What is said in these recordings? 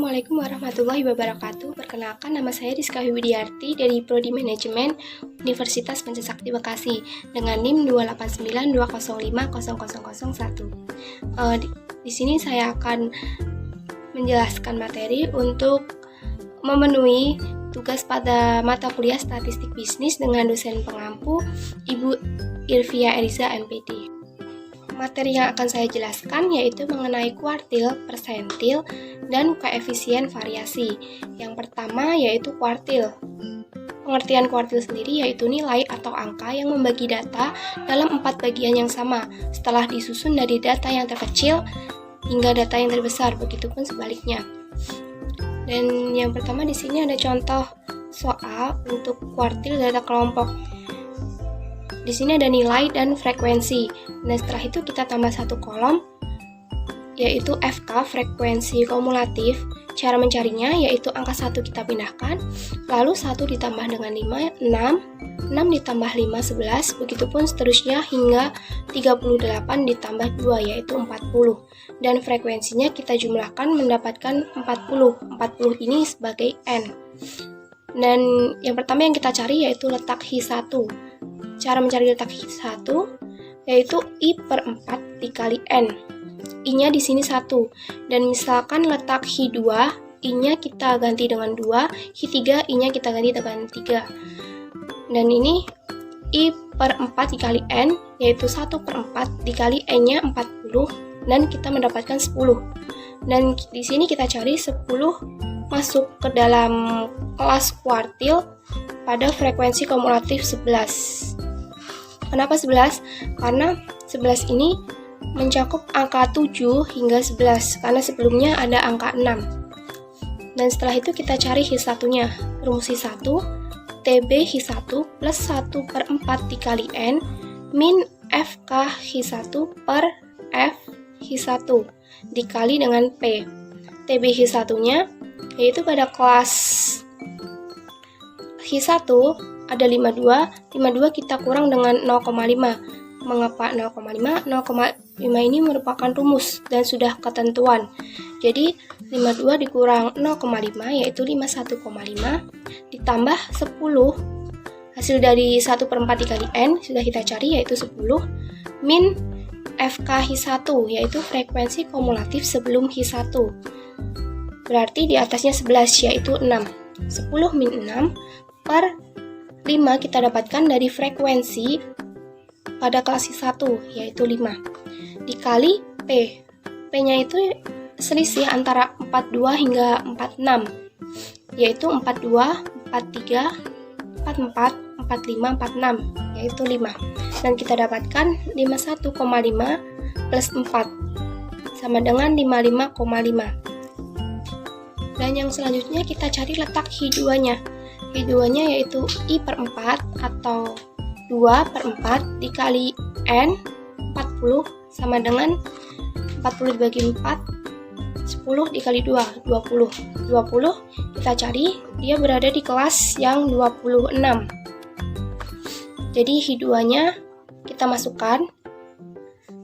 Assalamualaikum warahmatullahi wabarakatuh. Perkenalkan, nama saya Rizka Widiarti dari Prodi Manajemen Universitas Pancasakti Bekasi dengan NIM 28920500001. Di sini saya akan menjelaskan materi untuk memenuhi tugas pada mata kuliah Statistik Bisnis dengan dosen pengampu Ibu Irvia Eriza MPD. Materi yang akan saya jelaskan yaitu mengenai kuartil, persentil, dan koefisien variasi. Yang pertama yaitu kuartil. Pengertian kuartil sendiri yaitu nilai atau angka yang membagi data dalam 4 bagian yang sama setelah disusun dari data yang terkecil hingga data yang terbesar, begitupun sebaliknya. Dan yang pertama di sini ada contoh soal untuk kuartil data kelompok. Di sini ada nilai dan frekuensi. Nah, setelah itu kita tambah satu kolom, yaitu FK, frekuensi kumulatif. Cara mencarinya yaitu angka 1 kita pindahkan, lalu 1 ditambah dengan 5, 6 ditambah 5, 11, begitupun seterusnya hingga 38 ditambah 2, yaitu 40. Dan frekuensinya kita jumlahkan mendapatkan 40. 40 ini sebagai N. Dan yang pertama yang kita cari yaitu letak Hi1. Cara mencari letak Hi1 yaitu I per 4 dikali N. I-nya di sini 1. Dan misalkan letak Hi2, I-nya kita ganti dengan 2, Hi3, I-nya kita ganti dengan 3. Dan ini I per 4 dikali N, yaitu 1 per 4 dikali N-nya 40, dan kita mendapatkan 10. Dan di sini kita cari 10 masuk ke dalam kelas kuartil pada frekuensi kumulatif 11. Kenapa 11? Karena 11 ini mencakup angka 7 hingga 11, karena sebelumnya ada angka 6. Dan setelah itu kita cari Hi1-nya. Rumus Hi1, TB Hi1 plus 1 per 4 dikali N min FK Hi1 per F Hi1 dikali dengan P. TB Hi1-nya yaitu pada kelas Hi1 ada 52 kita kurang dengan 0,5. Mengapa 0,5? 0,5 ini merupakan rumus dan sudah ketentuan. Jadi 52 dikurang 0,5 yaitu 51,5 ditambah 10. Hasil dari 1 per 4 dikali N sudah kita cari yaitu 10 min FK Hi1 yaitu frekuensi kumulatif sebelum Hi1. Berarti di atasnya 11 yaitu 6. 10 min 6 per 5 kita dapatkan dari frekuensi pada kelas Hi1 yaitu 5 dikali P. P-nya itu selisih antara 42 hingga 46 yaitu 42, 43, 44, 45, 46 yaitu 5. Dan kita dapatkan 51,5 plus 4 sama dengan 55,5. Dan yang selanjutnya kita cari letak Hi2-nya. Hi2-nya yaitu I per 4 atau 2 per 4 dikali N 40 sama dengan 40 dibagi 4 10 dikali 2 20 kita cari dia berada di kelas yang 26. Jadi Hi2 nya kita masukkan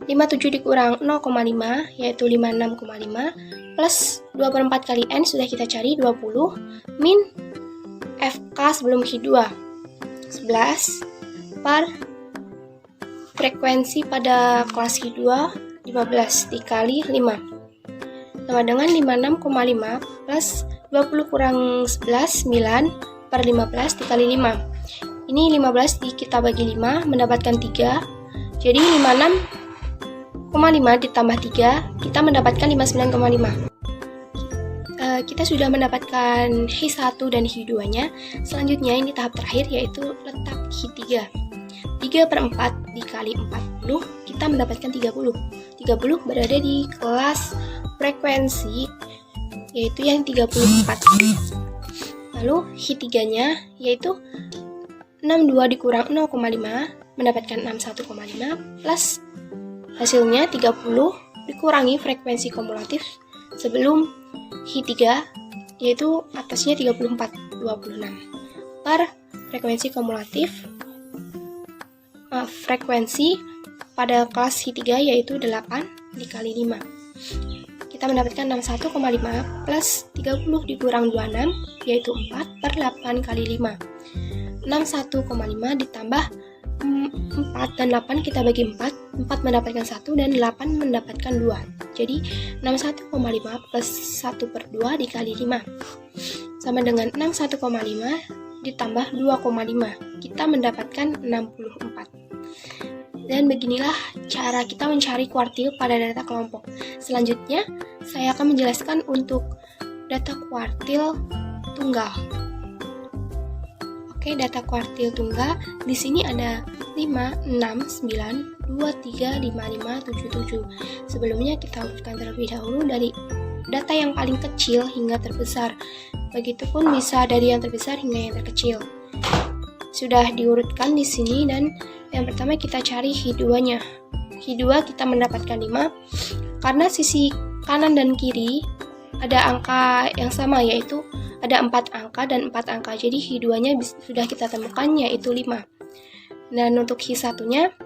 57 dikurang 0,5 yaitu 56,5 plus 2 per 4 kali N sudah kita cari 20 min FK sebelum Hi2 11 per frekuensi pada kelas Hi2 15 dikali 5 sama dengan 56,5 plus 20 kurang 11 9 per 15 dikali 5. Ini 15 kita bagi 5 mendapatkan 3. Jadi 56,5 ditambah 3 kita mendapatkan 59,5. Kita sudah mendapatkan Hi1 dan Hi2 nya. Selanjutnya ini tahap terakhir yaitu letak Hi3. 3 per 4 dikali 40 kita mendapatkan 30 berada di kelas frekuensi yaitu yang 34. Lalu Hi3 nya yaitu 62 dikurang 0,5 mendapatkan 61,5 plus hasilnya 30 dikurangi frekuensi kumulatif sebelum Hi3 yaitu atasnya 34 26 per frekuensi kumulatif frekuensi pada kelas Hi3 yaitu 8 dikali 5. kita mendapatkan 61,5 plus 30 dikurang 26, yaitu 4 per 8 kali 5. 61,5 ditambah 4 dan 8 kita bagi 4 mendapatkan 1 dan 8 mendapatkan 2. Jadi 61,5 plus 1 per 2 dikali 5 sama dengan 61,5 ditambah 2,5. Kita mendapatkan 64. Dan beginilah cara kita mencari kuartil pada data kelompok. Selanjutnya, saya akan menjelaskan untuk data kuartil tunggal. Oke, data kuartil tunggal di sini ada 5, 6, 9, 2, 3, 5, 5, 7, 7. Sebelumnya kita urutkan terlebih dahulu dari data yang paling kecil hingga terbesar. Begitupun bisa dari yang terbesar hingga yang terkecil. Sudah diurutkan di sini dan yang pertama kita cari Hi2-nya. Hi2 kita mendapatkan 5 karena sisi kanan dan kiri ada angka yang sama, yaitu ada 4 angka dan 4 angka. Jadi Hi2-nya sudah kita temukan, yaitu 5. Dan untuk Hi1-nya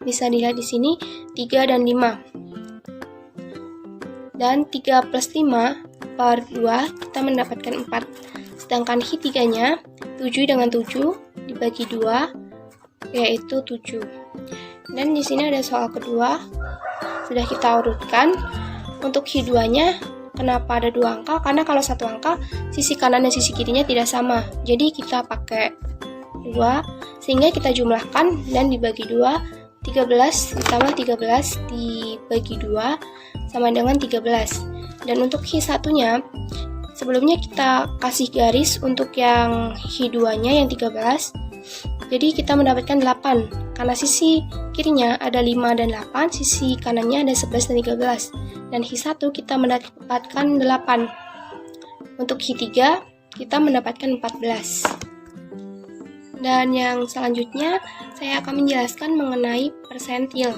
bisa dilihat di sini 3 dan 5. Dan 3 plus 5 per 2 kita mendapatkan 4. Sedangkan Hi3-nya 7 dengan 7 dibagi 2 yaitu 7. Dan di sini ada soal kedua, sudah kita urutkan. Untuk Hi2-nya kenapa ada 2 angka? Karena kalau 1 angka sisi kanan dan sisi kirinya tidak sama. Jadi kita pakai 2 sehingga kita jumlahkan dan dibagi 2. 13 ditambah 13 dibagi 2 sama dengan 13. Dan untuk Hi1-nya sebelumnya kita kasih garis untuk yang Hi2-nya yang 13. Jadi kita mendapatkan 8 karena sisi kirinya ada 5 dan 8, sisi kanannya ada 11 dan 13. Dan Hi1 kita mendapatkan 8. Untuk Hi3 kita mendapatkan 14. Dan yang selanjutnya saya akan menjelaskan mengenai persentil.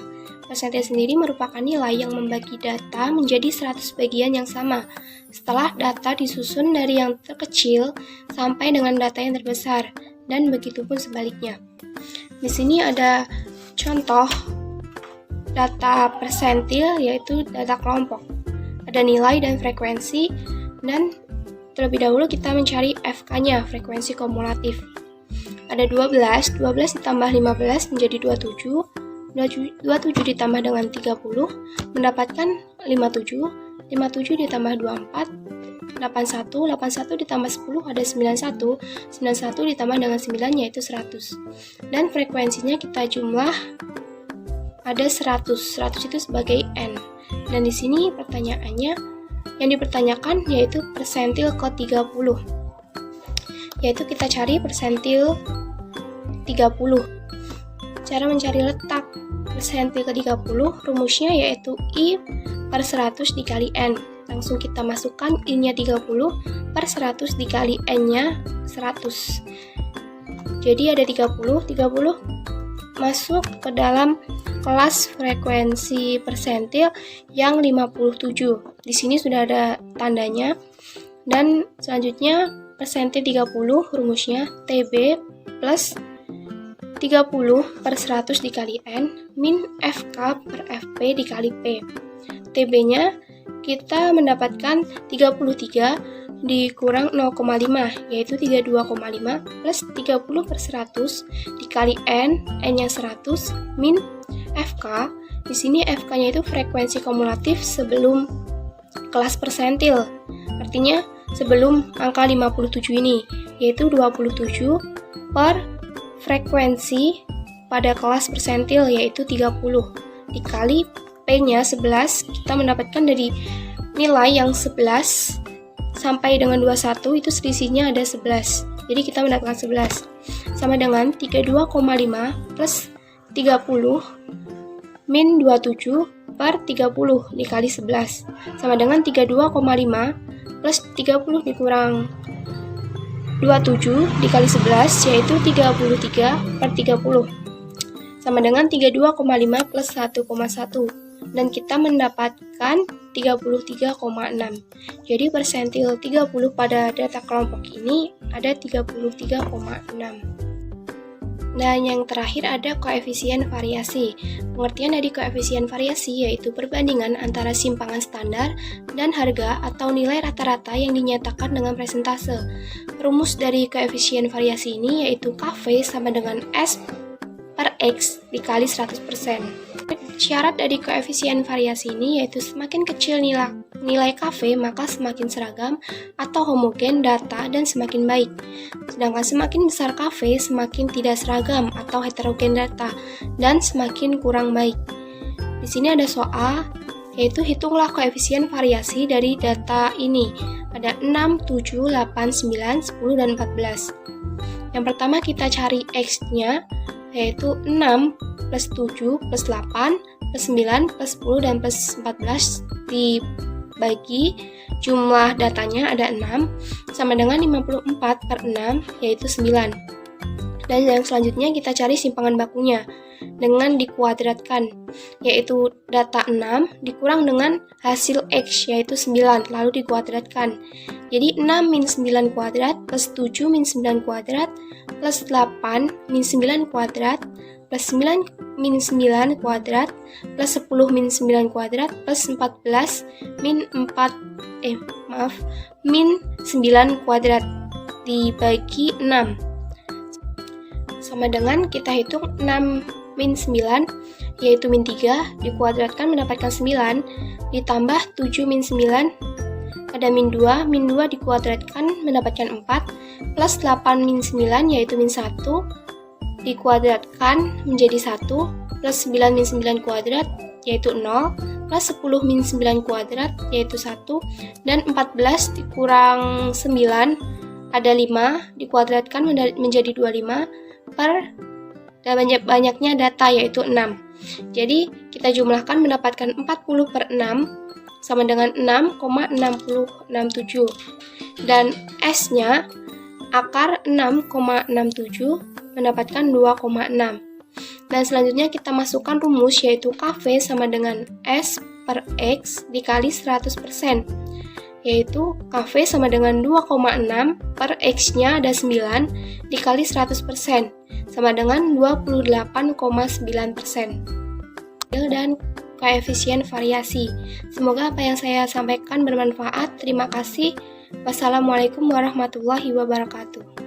Persentil sendiri merupakan nilai yang membagi data menjadi 100 bagian yang sama setelah data disusun dari yang terkecil sampai dengan data yang terbesar, dan begitupun sebaliknya. Di sini ada contoh data persentil, yaitu data kelompok. Ada nilai dan frekuensi, dan terlebih dahulu kita mencari FK-nya, frekuensi kumulatif. Ada 12 ditambah 15 menjadi 27, 27 ditambah dengan 30 mendapatkan 57, 57 ditambah 24, 81 ditambah 10 ada 91, 91 ditambah dengan 9 yaitu 100. Dan frekuensinya kita jumlah ada 100 itu sebagai N. Dan di sini pertanyaannya yang dipertanyakan yaitu persentil ke-30. Yaitu kita cari persentil 30. Cara mencari letak persentil ke-30 rumusnya yaitu I per 100 dikali N. Langsung kita masukkan I-nya 30 per 100 dikali N-nya 100. Jadi ada 30 masuk ke dalam kelas frekuensi persentil yang 57. Di sini sudah ada tandanya. Dan selanjutnya persentil 30 rumusnya TB plus 30 per 100 dikali N min FK per FP dikali P. TB-nya kita mendapatkan 33 dikurang 0,5 yaitu 32,5 plus 30 per 100 dikali N-nya 100 min FK. Di sini FK-nya itu frekuensi kumulatif sebelum kelas persentil. Artinya sebelum angka 57 ini, yaitu 27 per frekuensi pada kelas persentil yaitu 30 dikali P-nya 11. Kita mendapatkan dari nilai yang 11 sampai dengan 21 itu selisihnya ada 11. Jadi kita mendapatkan 11 sama dengan 32,5 plus 30 min 27 per 30 dikali 11 sama dengan 32,5 plus 30 dikurang 27 dikali 11 yaitu 33 per 30 sama dengan 32,5 plus 1,1 dan kita mendapatkan 33,6. Jadi persentil 30 pada data kelompok ini ada 33,6. Dan yang terakhir ada koefisien variasi. Pengertian dari koefisien variasi yaitu perbandingan antara simpangan standar dan harga atau nilai rata-rata yang dinyatakan dengan presentase. Rumus dari koefisien variasi ini yaitu KV sama dengan S per X dikali 100%. Syarat dari koefisien variasi ini yaitu semakin kecil nilai KV maka semakin seragam atau homogen data dan semakin baik. Sedangkan semakin besar KV semakin tidak seragam atau heterogen data dan semakin kurang baik. Di sini ada soal yaitu hitunglah koefisien variasi dari data ini. Ada 6, 7, 8, 9, 10, dan 14. Yang pertama kita cari X-nya yaitu 6 plus 7 plus 8 plus 9 plus 10 dan plus 14 dibagi jumlah datanya ada 6 sama dengan 54 per 6 yaitu 9. Dan yang selanjutnya kita cari simpangan bakunya dengan dikuadratkan yaitu data 6 dikurang dengan hasil X yaitu 9 lalu dikuadratkan. Jadi 6 min 9 kuadrat plus 7 min 9 kuadrat plus 8 min 9 kuadrat plus 9 min 9 kuadrat plus 10 min 9 kuadrat plus 14 min 9 kuadrat dibagi 6 sama dengan kita hitung 6 min 9 yaitu min 3 dikuadratkan mendapatkan 9 ditambah 7 min 9 ada min 2 dikuadratkan mendapatkan 4 plus 8 min 9 yaitu min 1 dikuadratkan menjadi 1 plus 9 min 9 kuadrat yaitu 0 plus 10 min 9 kuadrat yaitu 1 dan 14 dikurang 9 ada 5 dikuadratkan menjadi 25 per dan banyaknya data yaitu 6. Jadi kita jumlahkan mendapatkan 40 per 6 sama dengan 6,6067 dan S-nya akar 6,67 mendapatkan 2,6. Dan selanjutnya kita masukkan rumus yaitu KV sama dengan S per X dikali 100%. Yaitu KV sama dengan 2,6 per X-nya ada 9 dikali 100% sama dengan 28,9%. Dan koefisien variasi. Semoga apa yang saya sampaikan bermanfaat. Terima kasih. Wassalamualaikum warahmatullahi wabarakatuh.